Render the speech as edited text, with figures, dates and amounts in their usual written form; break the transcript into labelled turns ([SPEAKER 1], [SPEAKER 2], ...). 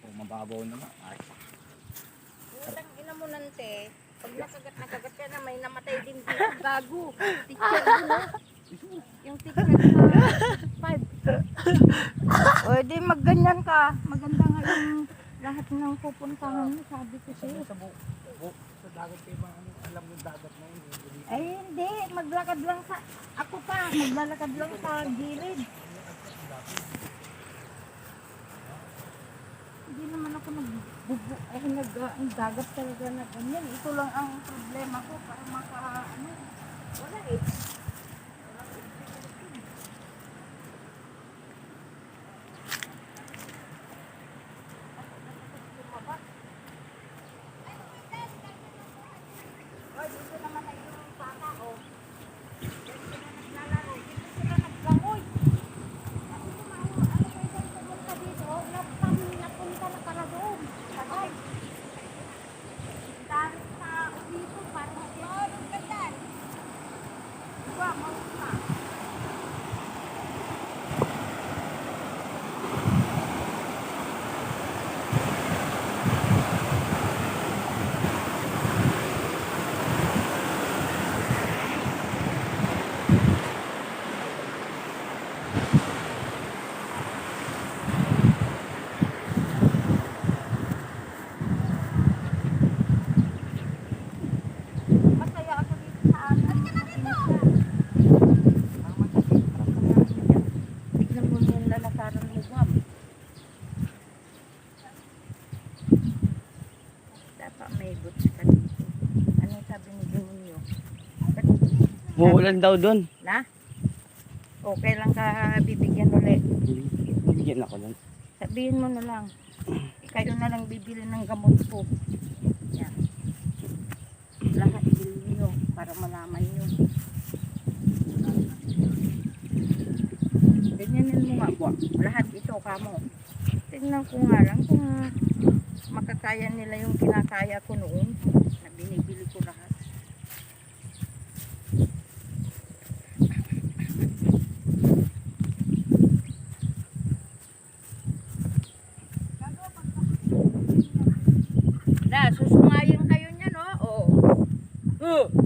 [SPEAKER 1] Kung mababaw naman. Ay.
[SPEAKER 2] Utang ina mo nante. Pag nakagat ka na may namatay din dito. Gago. Teacher mo. Yung teacher sa 5. O di magganyan ka. Maganda nga yung lahat ng pupuntahan mo. Sabi ko sa'yo.
[SPEAKER 1] Sa dagat kayo ba, alam yung dagat na yun.
[SPEAKER 2] Ay hindi. Maglakad lang sa... Ako pa. Maglalakad lang sa gilid. Hindi naman ako nagdagat talaga na ganyan. Ito lang ang problema ko para wala eh. Oy, dito naman ay yung bata, oh. Dito sila naglalaro. Dito sila naglangoy. Ako ano kayo saan pumunta dito? Napunta na para doon. Ay. Dahil sa dito, parang anong ganda. Diba, mauna. Masaya ako dito sa amin. Tignan mo yung lalakaran mo, ma'am. Dapat may boots ka dito. Ano sabi ni Demonyo?
[SPEAKER 1] Muulan daw doon.
[SPEAKER 2] Na? Okay lang ka bibigyan ulit.
[SPEAKER 1] Bibigyan ako lang.
[SPEAKER 2] Sabihin mo na lang. Kayo na lang bibili ng gamot ko. Yan. Lahat bilhin nyo para malaman nyo. Ganyanin mo nga po. Lahat ito kamo. Tignan ko nga lang kung makakaya nila yung kinakaya ko noon na binibili ko lahat. Na, susungayin kayo niyan, oh. Oh.